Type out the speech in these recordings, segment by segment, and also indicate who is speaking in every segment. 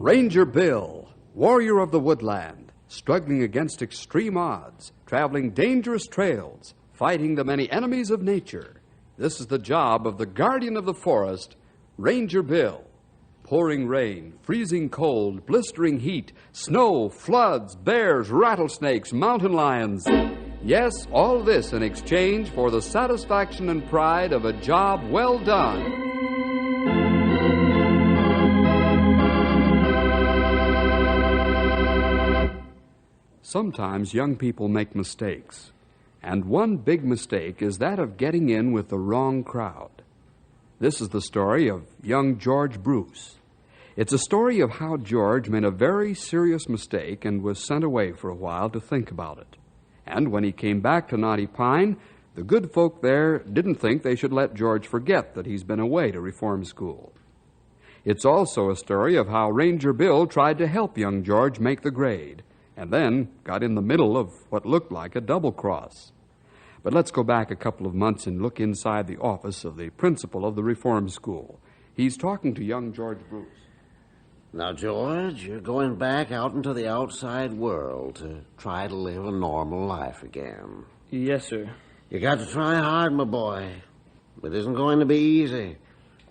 Speaker 1: Ranger Bill, warrior of the woodland, struggling against extreme odds, traveling dangerous trails, fighting the many enemies of nature. This is the job of the guardian of the forest, Ranger Bill. Pouring rain, freezing cold, blistering heat, snow, floods, bears, rattlesnakes, mountain lions. Yes, all this in exchange for the satisfaction and pride of a job well done. Sometimes young people make mistakes, and one big mistake is that of getting in with the wrong crowd. This is the story of young George Bruce. It's a story of how George made a very serious mistake and was sent away for a while to think about it. And when he came back to Knotty Pine, the good folk there didn't think they should let George forget that he's been away to reform school. It's also a story of how Ranger Bill tried to help young George make the grade, and then got in the middle of what looked like a double cross. But let's go back a couple of months and look inside the office of the principal of the reform school. He's talking to young George Bruce.
Speaker 2: Now, George, you're going back out into the outside world to try to live a normal life again.
Speaker 3: Yes, sir.
Speaker 2: You got to try hard, my boy. It isn't going to be easy.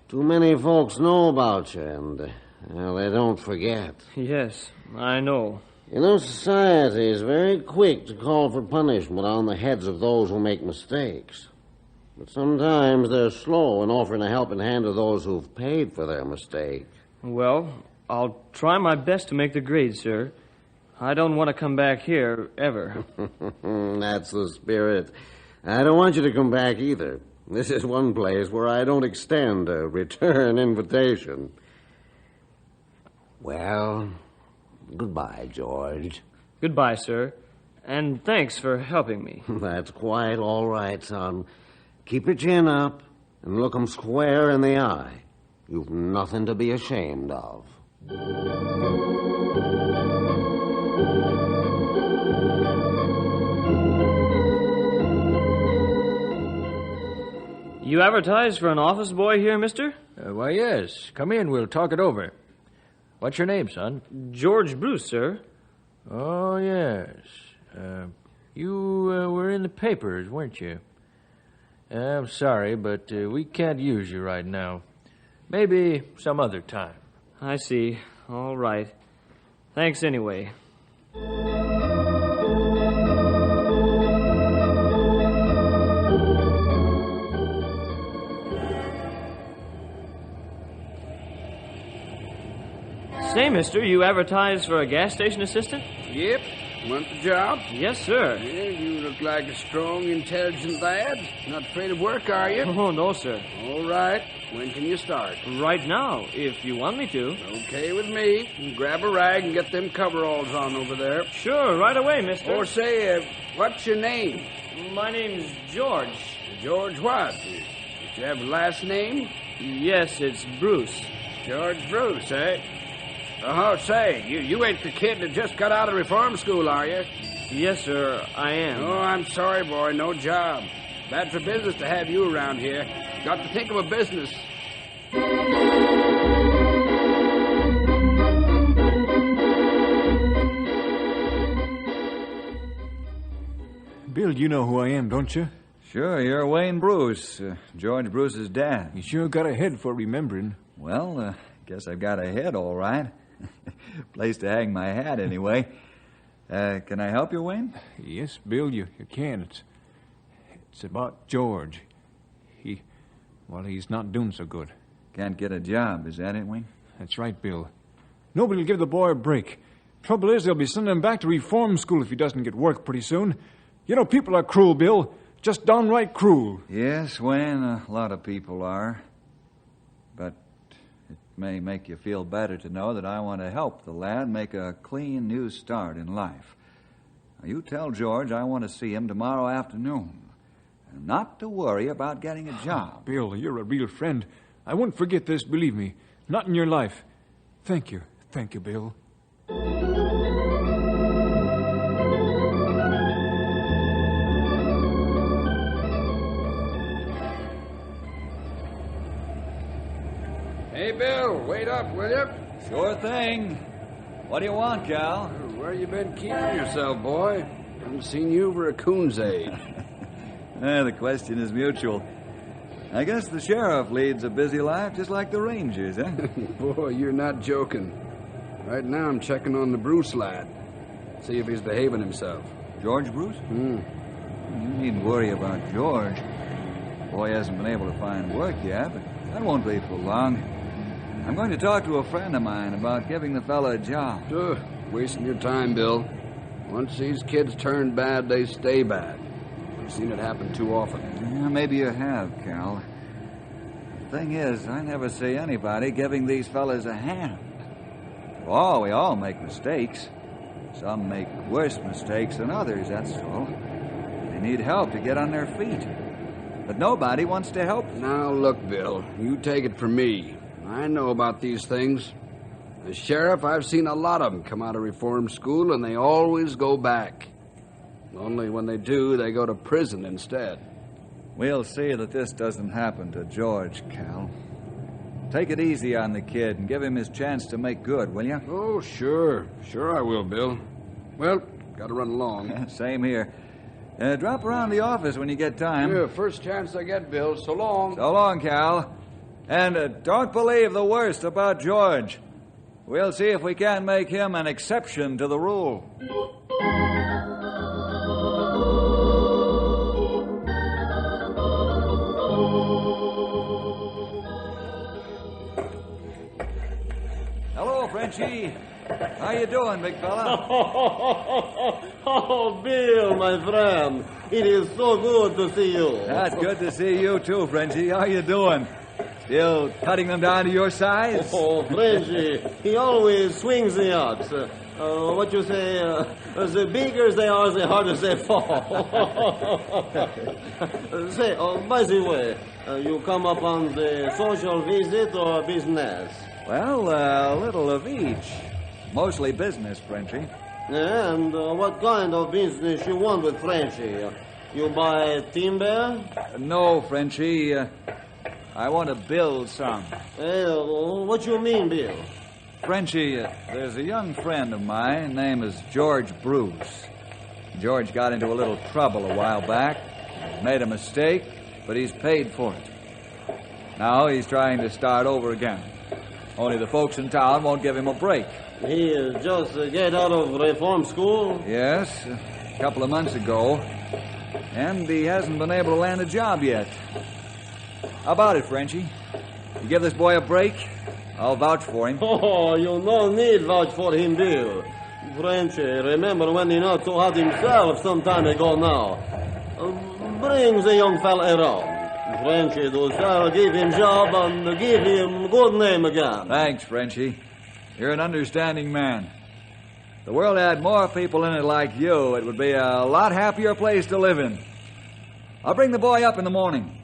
Speaker 2: Too many folks know about you, and well, they don't forget.
Speaker 3: Yes, I know.
Speaker 2: You know, society is very quick to call for punishment on the heads of those who make mistakes. But sometimes they're slow in offering a helping hand to those who've paid for their mistake.
Speaker 3: Well, I'll try my best to make the grade, sir. I don't want to come back here, ever.
Speaker 2: That's the spirit. I don't want you to come back either. This is one place where I don't extend a return invitation. Well, goodbye, George.
Speaker 3: Goodbye, sir. And thanks for helping me.
Speaker 2: That's quite all right, son. Keep your chin up and look 'em square in the eye. You've nothing to be ashamed of.
Speaker 3: You advertised for an office boy here, mister?
Speaker 4: Why, yes. Come in. We'll talk it over. What's your name, son?
Speaker 3: George Bruce, sir.
Speaker 4: Oh, yes. You were in the papers, weren't you? I'm sorry, but we can't use you right now. Maybe some other time.
Speaker 3: I see. All right. Thanks anyway. Say, mister, you advertised for a gas station assistant?
Speaker 5: Yep. Want the job?
Speaker 3: Yes, sir.
Speaker 5: Yeah, you look like a strong, intelligent lad. Not afraid of work, are you?
Speaker 3: Oh, no, sir.
Speaker 5: All right. When can you start?
Speaker 3: Right now, if you want me to.
Speaker 5: Okay with me. Grab a rag and get them coveralls on over there.
Speaker 3: Sure, right away, mister.
Speaker 5: Or say, what's your name?
Speaker 3: My name's George.
Speaker 5: George what? Did you have a last name?
Speaker 3: Yes, it's Bruce.
Speaker 5: George Bruce, eh? Oh, say, you ain't the kid that just got out of reform school, are you?
Speaker 3: Yes, sir, I am.
Speaker 5: Oh, I'm sorry, boy. No job. Bad for business to have you around here. Got to think of a business.
Speaker 6: Bill, you know who I am, don't you?
Speaker 7: Sure, you're Wayne Bruce, George Bruce's dad.
Speaker 6: You sure got a head for remembering.
Speaker 7: Well, guess I've got a head, all right. Place to hang my hat, anyway. Can I help you, Wayne?
Speaker 6: Yes, Bill, you can. It's about George. He's not doing so good.
Speaker 7: Can't get a job, is that it, Wayne?
Speaker 6: That's right, Bill. Nobody will give the boy a break. Trouble is, they'll be sending him back to reform school if he doesn't get work pretty soon. You know, people are cruel, Bill. Just downright cruel.
Speaker 7: Yes, Wayne, a lot of people are. But it may make you feel better to know that I want to help the lad make a clean new start in life. Now, you tell George I want to see him tomorrow afternoon. And not to worry about getting a job.
Speaker 6: Bill, you're a real friend. I won't forget this, believe me. Not in your life. Thank you. Thank you, Bill.
Speaker 5: Hey, Bill, wait up, will you?
Speaker 7: Sure thing. What do you want, Cal?
Speaker 5: Where you been keeping yourself, boy? Haven't seen you for a coon's age.
Speaker 7: The question is mutual. I guess the sheriff leads a busy life just like the rangers, eh?
Speaker 5: Boy, you're not joking. Right now I'm checking on the Bruce lad. See if he's behaving himself.
Speaker 7: George Bruce?
Speaker 5: Hmm.
Speaker 7: You needn't worry about George. Boy hasn't been able to find work yet, but that won't be for long. I'm going to talk to a friend of mine about giving the fella a job.
Speaker 5: Wasting your time, Bill. Once these kids turn bad, they stay bad. I've seen it happen too often.
Speaker 7: Yeah, maybe you have, Cal. The thing is, I never see anybody giving these fellas a hand. Oh, we all make mistakes. Some make worse mistakes than others, that's all. They need help to get on their feet. But nobody wants to help them.
Speaker 5: Now, look, Bill, you take it from me. I know about these things. As sheriff, I've seen a lot of them come out of reform school, and they always go back. Only when they do, they go to prison instead.
Speaker 7: We'll see that this doesn't happen to George, Cal. Take it easy on the kid and give him his chance to make good, will you?
Speaker 5: Oh, sure. Sure I will, Bill. Well, gotta run along.
Speaker 7: Same here. Drop around the office when you get time.
Speaker 5: Yeah, first chance I get, Bill. So long.
Speaker 7: So long, Cal. And don't believe the worst about George. We'll see if we can make him an exception to the rule. Hello, Frenchie. How you doing, big fella?
Speaker 2: Oh, Bill, my friend. It is so good to see you.
Speaker 7: That's good to see you, too, Frenchie. How you doing? Still cutting them down to your size?
Speaker 2: Oh, Frenchy, he always swings the odds. What you say, the bigger they are, the harder they fall. Say, by the way, you come up on the social visit or business?
Speaker 7: Well, a little of each. Mostly business, Frenchie.
Speaker 2: Yeah, and what kind of business you want with Frenchy? You buy timber?
Speaker 7: No, Frenchie. I want to build some.
Speaker 2: What you mean, Bill?
Speaker 7: Frenchie, there's a young friend of mine. Name is George Bruce. George got into a little trouble a while back. Made a mistake, but he's paid for it. Now he's trying to start over again. Only the folks in town won't give him a break.
Speaker 2: He just get out of reform school?
Speaker 7: Yes, a couple of months ago. And he hasn't been able to land a job yet. How about it, Frenchie? You give this boy a break? I'll vouch for him.
Speaker 2: Oh, you no need vouch for him, Bill. Frenchy, remember when he not so hot himself some time ago now. Bring the young fella around. Frenchy, do sir, give him job and give him good name again.
Speaker 7: Thanks, Frenchie. You're an understanding man. If the world had more people in it like you, it would be a lot happier place to live in. I'll bring the boy up in the morning.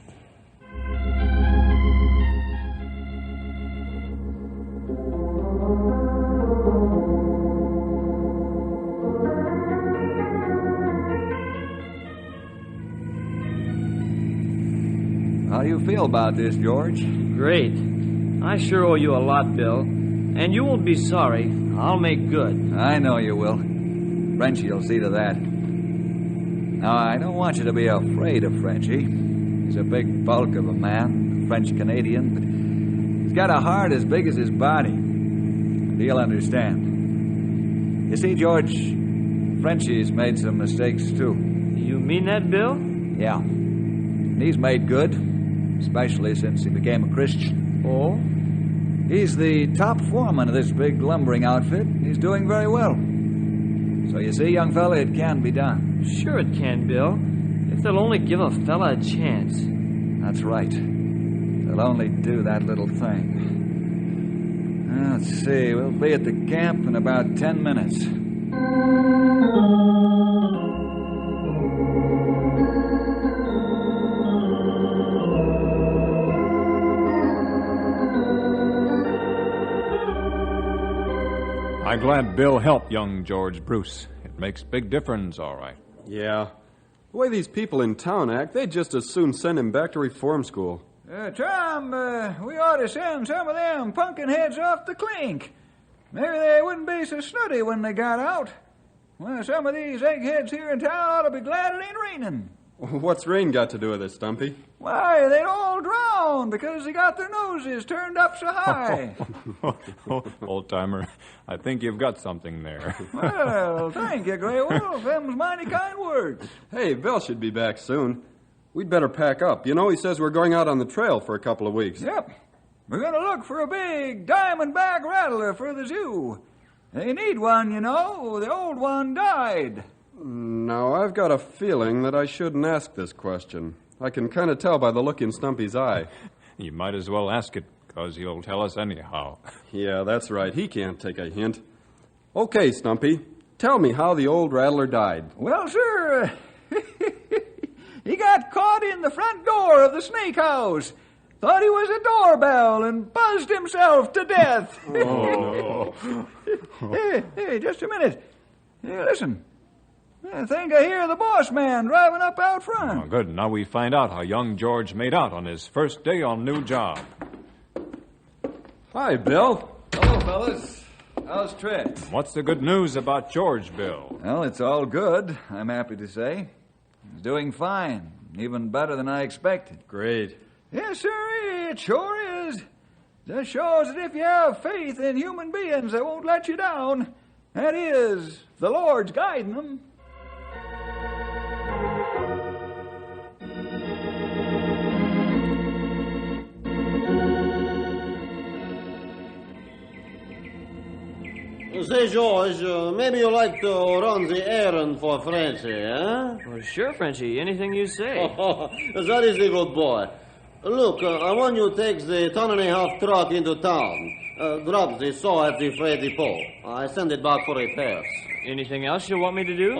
Speaker 7: How do you feel about this, George?
Speaker 3: Great. I sure owe you a lot, Bill. And you won't be sorry. I'll make good.
Speaker 7: I know you will. Frenchie will see to that. Now, I don't want you to be afraid of Frenchie. He's a big bulk of a man, French-Canadian, but he's got a heart as big as his body. And he'll understand. You see, George, Frenchie's made some mistakes, too.
Speaker 3: You mean that, Bill?
Speaker 7: Yeah. And he's made good, especially since he became a Christian.
Speaker 3: Oh?
Speaker 7: He's the top foreman of this big lumbering outfit. He's doing very well. So you see, young fella, it can be done.
Speaker 3: Sure it can, Bill. If they'll only give a fella a chance.
Speaker 7: That's right. They'll only do that little thing. Let's see. We'll be at the camp in about 10 minutes.
Speaker 6: I'm glad Bill helped young George Bruce. It makes big difference, all right.
Speaker 8: Yeah. The way these people in town act, they'd just as soon send him back to reform school. Tom, we ought to send some of them pumpkin heads off the clink. Maybe they wouldn't be so snooty when they got out. Well, some of these eggheads here in town ought to be glad it ain't raining.
Speaker 9: What's rain got to do with it, Stumpy?
Speaker 8: Why, they'd all drown because they got their noses turned up so high.
Speaker 6: Old-timer, I think you've got something there.
Speaker 8: Well, thank you, Grey Wolf. Them's mighty kind words.
Speaker 9: Hey, Bill should be back soon. We'd better pack up. You know, he says we're going out on the trail for a couple of weeks.
Speaker 8: Yep. We're going to look for a big diamondback rattler for the zoo. They need one, you know. The old one died.
Speaker 9: Now, I've got a feeling that I shouldn't ask this question. I can kind of tell by the look in Stumpy's eye.
Speaker 6: You might as well ask it, because he'll tell us anyhow.
Speaker 9: Yeah, that's right. He can't take a hint. Okay, Stumpy, tell me how the old rattler died.
Speaker 8: Well, sir, he got caught in the front door of the snake house. Thought he was a doorbell and buzzed himself to death.
Speaker 9: Oh.
Speaker 8: Hey, just a minute. Hey, listen. I think I hear the boss man driving up out front.
Speaker 6: Oh, good. Now we find out how young George made out on his first day on new job.
Speaker 9: Hi, Bill.
Speaker 7: Hello, fellas. How's Trent?
Speaker 6: What's the good news about George, Bill?
Speaker 7: Well, it's all good, I'm happy to say. He's doing fine, even better than I expected.
Speaker 9: Great.
Speaker 8: Yes, sir, it sure is. Just shows that if you have faith in human beings, they won't let you down. That is, the Lord's guiding them.
Speaker 2: Say, George, maybe you like to run the errand for Frenchy, eh?
Speaker 3: Well, sure, Frenchie. Anything you say.
Speaker 2: That is a good boy. Look, I want you to take the 1.5-ton truck into town. Drop the saw at the freight depot. I send it back for repairs.
Speaker 3: Anything else you want me to do?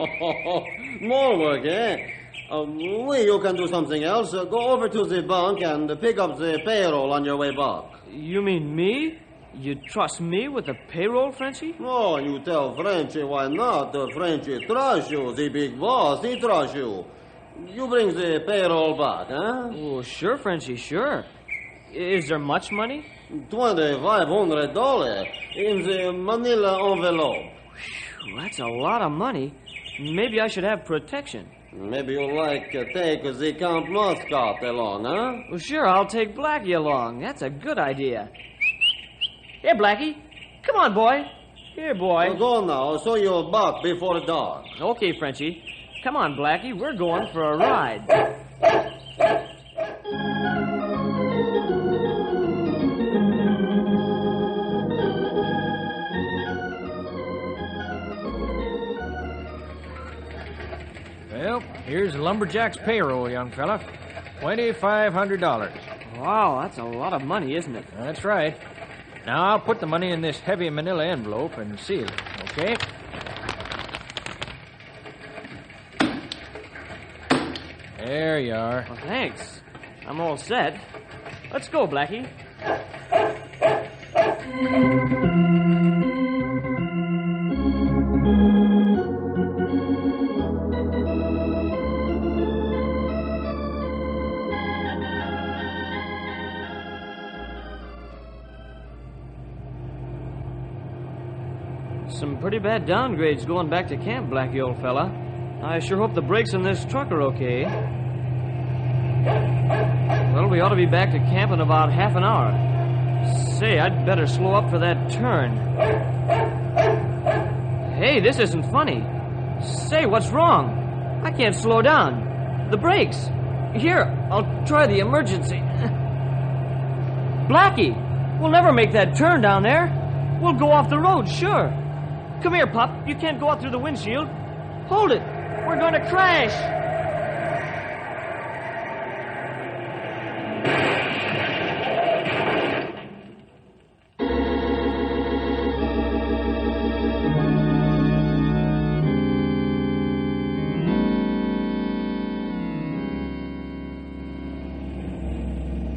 Speaker 2: More work, eh? You can do something else. Go over to the bank and pick up the payroll on your way back.
Speaker 3: You mean me? You trust me with the payroll, Frenchie?
Speaker 2: Oh, you tell Frenchy, why not? Frenchy trusts you. The big boss, he trusts you. You bring the payroll back, huh?
Speaker 3: Oh, sure, Frenchie, sure. Is there much money?
Speaker 2: $2,500 in the manila envelope.
Speaker 3: Whew, that's a lot of money. Maybe I should have protection.
Speaker 2: Maybe you like to take the Count Muscat along, huh?
Speaker 3: Well, sure, I'll take Blackie along. That's a good idea. Here, Blackie. Come on, boy. Here, boy.
Speaker 2: Go now, so you're back before dark.
Speaker 3: Okay, Frenchie. Come on, Blackie. We're going for a ride.
Speaker 4: Well, here's the lumberjack's payroll, young fella. $2,500.
Speaker 3: Wow, that's a lot of money, isn't it?
Speaker 4: That's right. Now, I'll put the money in this heavy manila envelope and seal it, okay? There you are.
Speaker 3: Well, thanks. I'm all set. Let's go, Blackie. Some pretty bad downgrades going back to camp, Blackie, old fella. I sure hope the brakes on this truck are okay. Well, we ought to be back to camp in about half an hour. Say, I'd better slow up for that turn. Hey, this isn't funny. Say, what's wrong? I can't slow down. The brakes. Here, I'll try the emergency. Blackie, we'll never make that turn down there. We'll go off the road, sure. Come here, pup. You can't go out through the windshield. Hold it. We're going to crash.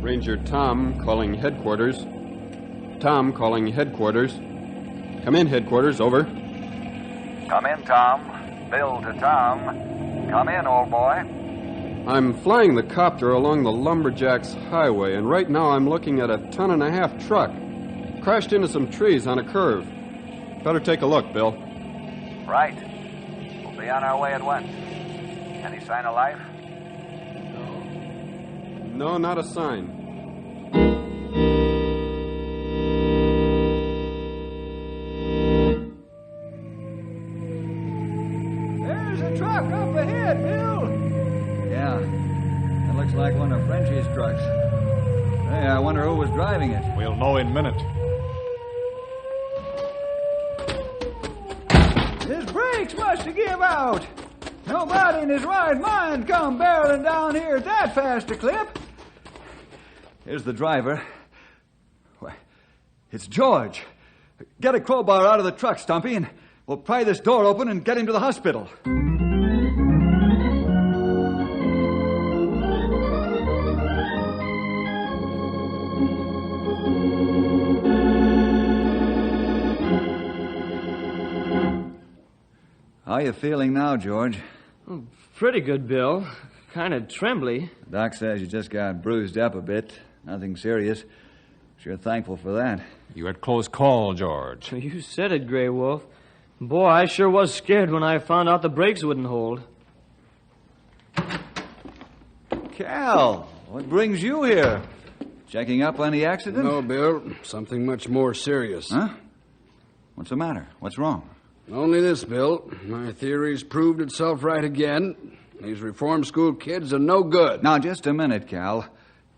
Speaker 9: Ranger Tom calling headquarters. Tom calling headquarters. Come in, headquarters. Over.
Speaker 10: Come in, Tom. Bill to Tom. Come in, old boy.
Speaker 9: I'm flying the copter along the Lumberjacks Highway, and right now I'm looking at a 1.5-ton truck. Crashed into some trees on a curve. Better take a look, Bill.
Speaker 10: Right. We'll be on our way at once. Any sign of life?
Speaker 9: No, not a sign.
Speaker 8: There's a truck up ahead, Bill.
Speaker 7: Yeah, that looks like one of Frenchie's trucks. Hey, I wonder who was driving it.
Speaker 6: We'll know in a minute.
Speaker 8: His brakes must have give out. Nobody in his right mind come barreling down here at that fast a clip.
Speaker 7: Here's the driver. Why, it's George. Get a crowbar out of the truck, Stumpy, and we'll pry this door open and get him to the hospital. How you feeling now, George?
Speaker 3: Oh, pretty good, Bill. Kind of trembly.
Speaker 7: Doc says you just got bruised up a bit. Nothing serious. Sure thankful for that.
Speaker 6: You had close call, George.
Speaker 3: You said it, Grey Wolf. Boy, I sure was scared when I found out the brakes wouldn't hold.
Speaker 7: Cal, what brings you here? Checking up on the accident?
Speaker 5: No, Bill. Something much more serious.
Speaker 7: Huh? What's the matter? What's wrong?
Speaker 5: Only this, Bill. My theory's proved itself right again. These reform school kids are no good.
Speaker 7: Now, just a minute, Cal.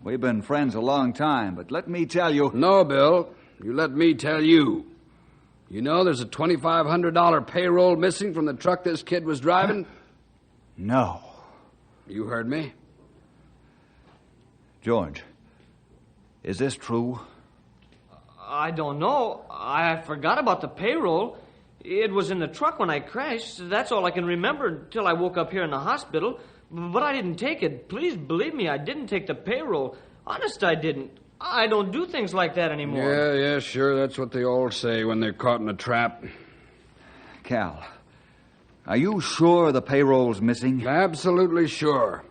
Speaker 7: We've been friends a long time, but let me tell you...
Speaker 5: No, Bill. You let me tell you. You know there's a $2,500 payroll missing from the truck this kid was driving?
Speaker 7: No.
Speaker 5: You heard me.
Speaker 7: George, is this true?
Speaker 3: I don't know. I forgot about the payroll. It was in the truck when I crashed. That's all I can remember until I woke up here in the hospital. But I didn't take it. Please believe me, I didn't take the payroll. Honest, I didn't. I don't do things like that anymore.
Speaker 5: Yeah, sure. That's what they all say when they're caught in a trap.
Speaker 7: Cal, are you sure the payroll's missing?
Speaker 5: Absolutely sure.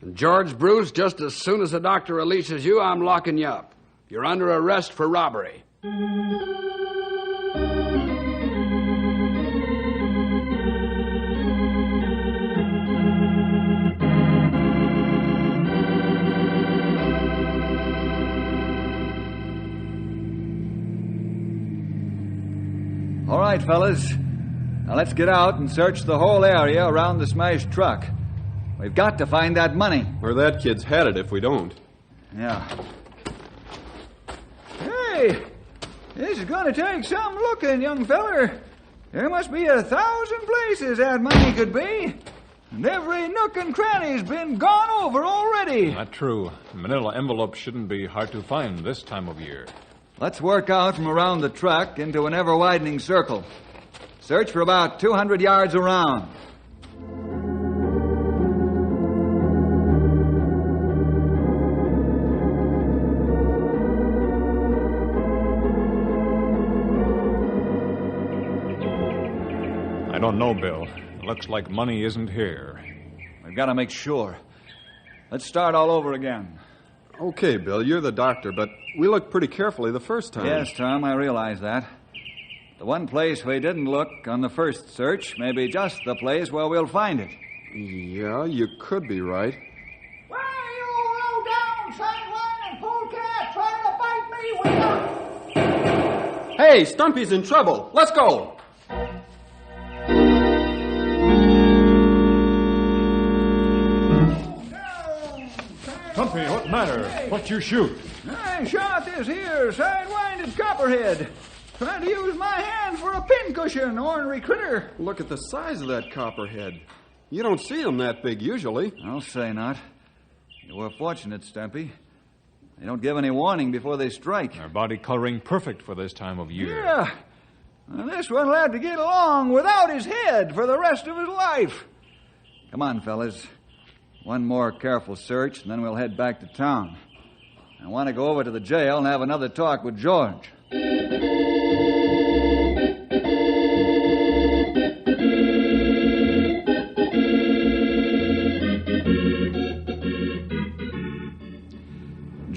Speaker 5: And George Bruce, just as soon as the doctor releases you, I'm locking you up. You're under arrest for robbery.
Speaker 7: All right, fellas. Now let's get out and search the whole area around the smashed truck. We've got to find that money.
Speaker 9: Or that kid's headed if we don't.
Speaker 7: Yeah.
Speaker 8: Hey, this is going to take some looking, young feller. There must be 1,000 places that money could be. And every nook and cranny's been gone over already.
Speaker 6: Not true. Manila envelopes shouldn't be hard to find this time of year.
Speaker 7: Let's work out from around the truck into an ever-widening circle. Search for about 200 yards around.
Speaker 6: I don't know, Bill. It looks like money isn't here.
Speaker 7: We've got to make sure. Let's start all over again.
Speaker 9: Okay, Bill, you're the doctor, but we looked pretty carefully the first time.
Speaker 7: Yes, Tom, I realize that. The one place we didn't look on the first search may be just the place where we'll find it.
Speaker 9: Yeah, you could be right.
Speaker 8: Why, you low-down sideline and polecat trying to bite me with a...
Speaker 9: Hey, Stumpy's in trouble. Let's go.
Speaker 6: Stumpy, what matter? What you shoot?
Speaker 8: I shot this here side-winded copperhead. Trying to use my hand for a pincushion, ornery critter.
Speaker 9: Look at the size of that copperhead. You don't see them that big usually.
Speaker 7: I'll say not. You were fortunate, Stumpy. They don't give any warning before they strike.
Speaker 6: Their body coloring perfect for this time of year.
Speaker 8: Yeah. Well, this one will have to get along without his head for the rest of his life.
Speaker 7: Come on, fellas. One more careful search, and then we'll head back to town. I want to go over to the jail and have another talk with George.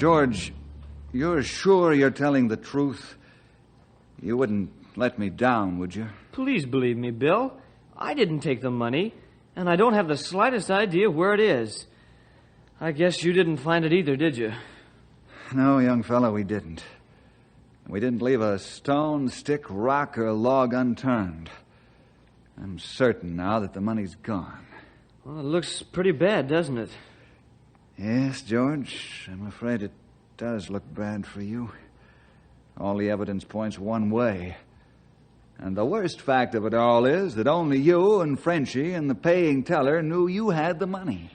Speaker 7: George, you're sure you're telling the truth? You wouldn't let me down, would you?
Speaker 3: Please believe me, Bill. I didn't take the money, and I don't have the slightest idea where it is. I guess you didn't find it either, did you?
Speaker 7: No, young fellow, we didn't. We didn't leave a stone, stick, rock, or log unturned. I'm certain now that the money's gone.
Speaker 3: Well, it looks pretty bad, doesn't it?
Speaker 7: Yes, George, I'm afraid it does look bad for you. All the evidence points one way. And the worst fact of it all is that only you and Frenchie and the paying teller knew you had the money.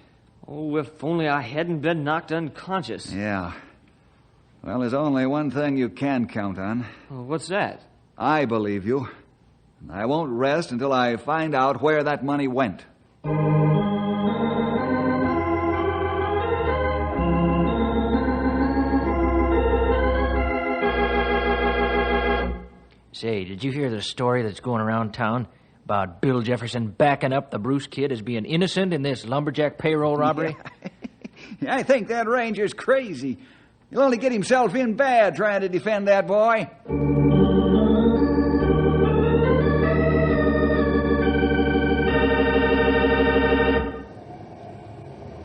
Speaker 3: Oh, if only I hadn't been knocked unconscious.
Speaker 7: Yeah. Well, there's only one thing you can count on.
Speaker 3: Well, what's that?
Speaker 7: I believe you. And I won't rest until I find out where that money went.
Speaker 4: Say, did you hear the story that's going around town about Bill Jefferson backing up the Bruce kid as being innocent in this lumberjack payroll robbery?
Speaker 8: Yeah, I think that ranger's crazy. He'll only get himself in bad trying to defend that boy.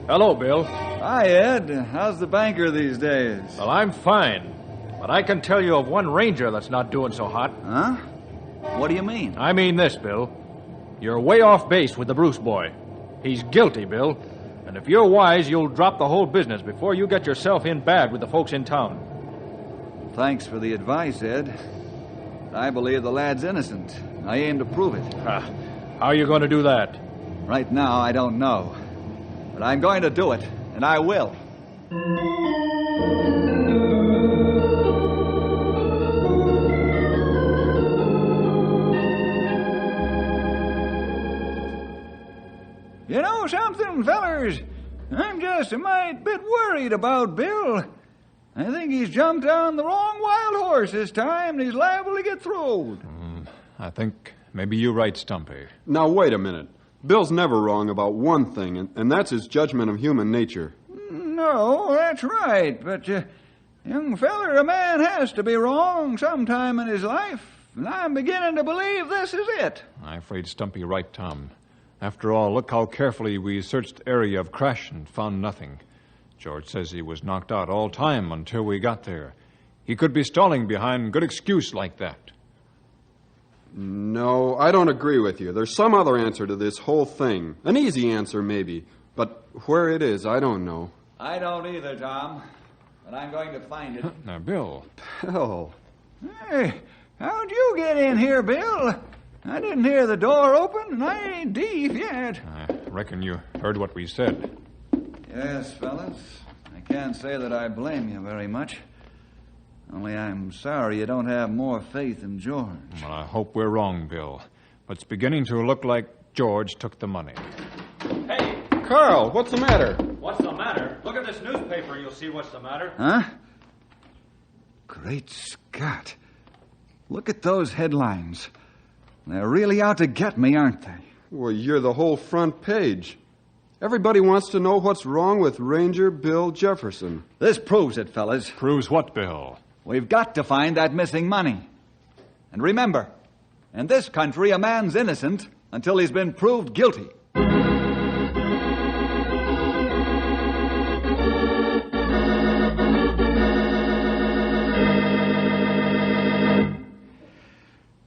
Speaker 11: Hello, Bill.
Speaker 7: Hi, Ed. How's the banker these days?
Speaker 11: Well, I'm fine. But I can tell you of one ranger that's not doing so hot.
Speaker 7: Huh? What do you mean?
Speaker 11: I mean this, Bill. You're way off base with the Bruce boy. He's guilty, Bill. And if you're wise, you'll drop the whole business before you get yourself in bad with the folks in town.
Speaker 7: Thanks for the advice, Ed. I believe the lad's innocent. I aim to prove it.
Speaker 11: How are you going to do that?
Speaker 7: Right now, I don't know. But I'm going to do it, and I will.
Speaker 8: You know something, fellers? I'm just a mite bit worried about Bill. I think he's jumped on the wrong wild horse this time, and he's liable to get throwed.
Speaker 6: I think maybe you're right, Stumpy.
Speaker 9: Now, wait a minute. Bill's never wrong about one thing, and that's his judgment of human nature.
Speaker 8: No, that's right. But, young feller, a man has to be wrong sometime in his life. And I'm beginning to believe this is it.
Speaker 6: I'm afraid Stumpy right, Tom. After all, look how carefully we searched the area of crash and found nothing. George says he was knocked out all time until we got there. He could be stalling behind good excuse like that.
Speaker 9: No, I don't agree with you. There's some other answer to this whole thing. An easy answer, maybe. But where it is, I don't know.
Speaker 7: I don't either, Tom. But I'm going to find it.
Speaker 6: Now, Bill.
Speaker 9: Bill.
Speaker 8: Hey, how'd you get in here, Bill? I didn't hear the door open, and I ain't deep yet.
Speaker 6: I reckon you heard what we said.
Speaker 7: Yes, fellas. I can't say that I blame you very much. Only I'm sorry you don't have more faith in George.
Speaker 6: Well, I hope we're wrong, Bill. But it's beginning to look like George took the money.
Speaker 11: Hey,
Speaker 9: Carl, what's the matter?
Speaker 11: what's the matter? Look at this newspaper, you'll see what's the matter.
Speaker 7: Huh? Great Scott. Look at those headlines. They're really out to get me, aren't they?
Speaker 9: Well, you're the whole front page. Everybody wants to know what's wrong with Ranger Bill Jefferson.
Speaker 7: This proves it, fellas.
Speaker 6: Proves what, Bill?
Speaker 7: We've got to find that missing money. And remember, in this country, a man's innocent until he's been proved guilty.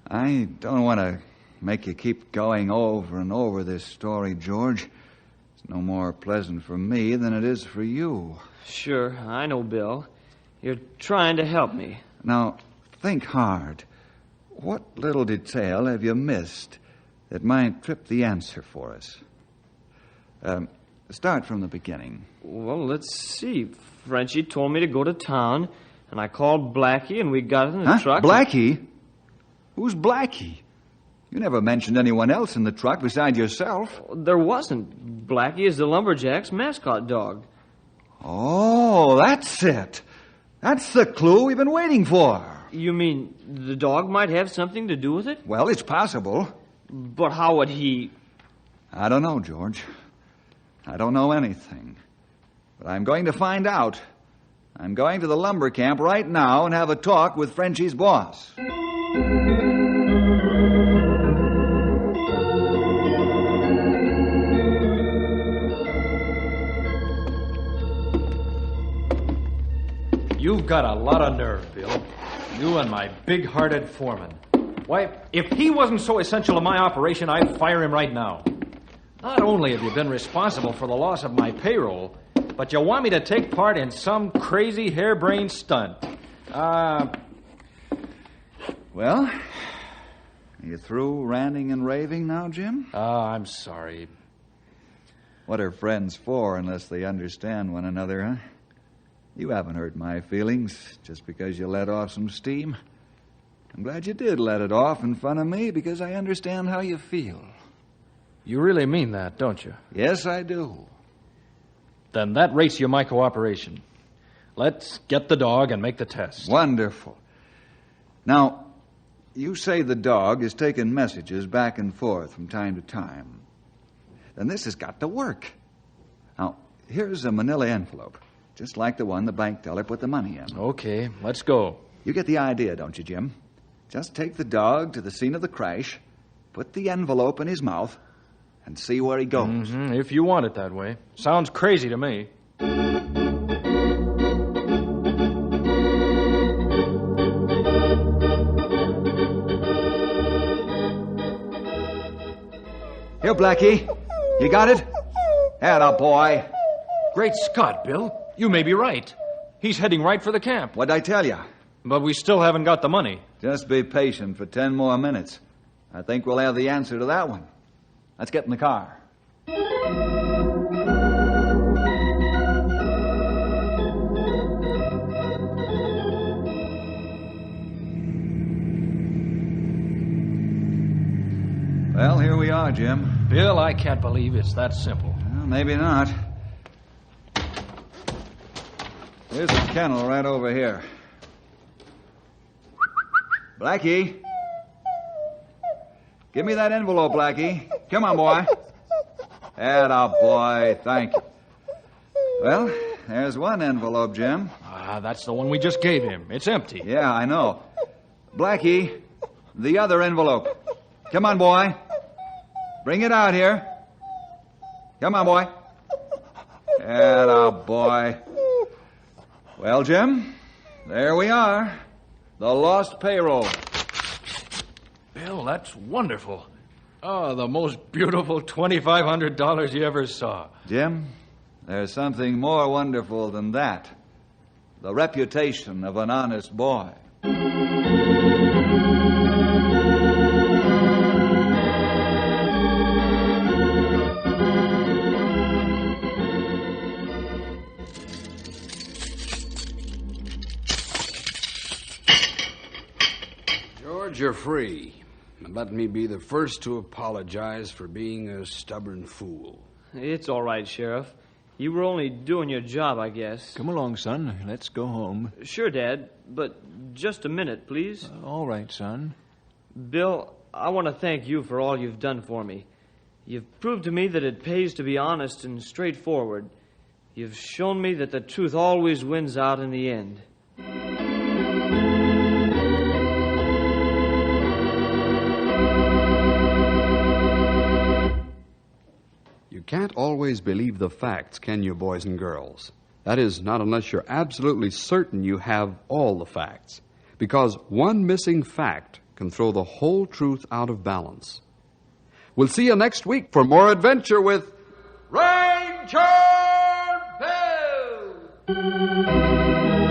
Speaker 7: I don't want to make you keep going over and over this story, George. It's no more pleasant for me than it is for you.
Speaker 3: Sure, I know, Bill. You're trying to help me.
Speaker 7: Now, think hard. What little detail have you missed that might trip the answer for us? Start from the beginning.
Speaker 3: Well, let's see. Frenchie told me to go to town, and I called Blackie, and we got in the truck.
Speaker 7: Blackie? Who's Blackie? You never mentioned anyone else in the truck besides yourself.
Speaker 3: There wasn't. Blackie is the lumberjack's mascot dog.
Speaker 7: Oh, that's it. That's the clue we've been waiting for.
Speaker 3: You mean the dog might have something to do with it?
Speaker 7: Well, it's possible.
Speaker 3: But how would he...
Speaker 7: I don't know, George. I don't know anything. But I'm going to find out. I'm going to the lumber camp right now and have a talk with Frenchie's boss.
Speaker 11: You've got a lot of nerve, Bill. You and my big-hearted foreman. Why, if he wasn't so essential to my operation, I'd fire him right now. Not only have you been responsible for the loss of my payroll, but you want me to take part in some crazy harebrained stunt.
Speaker 7: Well, are you through ranting and raving now, Jim?
Speaker 11: I'm sorry.
Speaker 7: What are friends for unless they understand one another, huh? You haven't hurt my feelings just because you let off some steam. I'm glad you did let it off in front of me because I understand how you feel.
Speaker 11: You really mean that, don't you?
Speaker 7: Yes, I do.
Speaker 11: Then that rates you my cooperation. Let's get the dog and make the test.
Speaker 7: Wonderful. Now, you say the dog is taking messages back and forth from time to time. Then this has got to work. Now, here's a manila envelope, just like the one the bank teller put the money in.
Speaker 11: Okay, let's go.
Speaker 7: You get the idea, don't you, Jim? Just take the dog to the scene of the crash, put the envelope in his mouth, and see where he goes.
Speaker 11: If you want it that way. Sounds crazy to me.
Speaker 7: Here, Blackie. You got it? Atta boy.
Speaker 11: Great Scott, Bill. You may be right. He's heading right for the camp.
Speaker 7: What'd I tell you?
Speaker 11: But we still haven't got the money.
Speaker 7: Just be patient for 10 more minutes. I think we'll have the answer to that one. Let's get in the car. Well, here we are, Jim.
Speaker 11: Bill, I can't believe it's that simple.
Speaker 7: Well, maybe not. Here's a kennel right over here. Blackie. Give me that envelope, Blackie. Come on, boy. Atta boy, thank you. Well, there's one envelope, Jim.
Speaker 11: That's the one we just gave him. It's empty.
Speaker 7: Yeah, I know. Blackie, the other envelope. Come on, boy. Bring it out here. Come on, boy. Atta boy. Well, Jim, there we are. The lost payroll.
Speaker 11: Bill, that's wonderful. Oh, the most beautiful $2,500 you ever saw.
Speaker 7: Jim, there's something more wonderful than that. The reputation of an honest boy.
Speaker 5: George, you're free. And let me be the first to apologize for being a stubborn fool.
Speaker 3: It's all right, Sheriff. You were only doing your job, I guess.
Speaker 6: Come along, son. Let's go home.
Speaker 3: Sure, Dad, but just a minute, please.
Speaker 6: All right, son.
Speaker 3: Bill, I want to thank you for all you've done for me. You've proved to me that it pays to be honest and straightforward. You've shown me that the truth always wins out in the end.
Speaker 1: You can't always believe the facts, can you, boys and girls? That is, not unless you're absolutely certain you have all the facts. Because one missing fact can throw the whole truth out of balance. We'll see you next week for more adventure with Ranger Bill!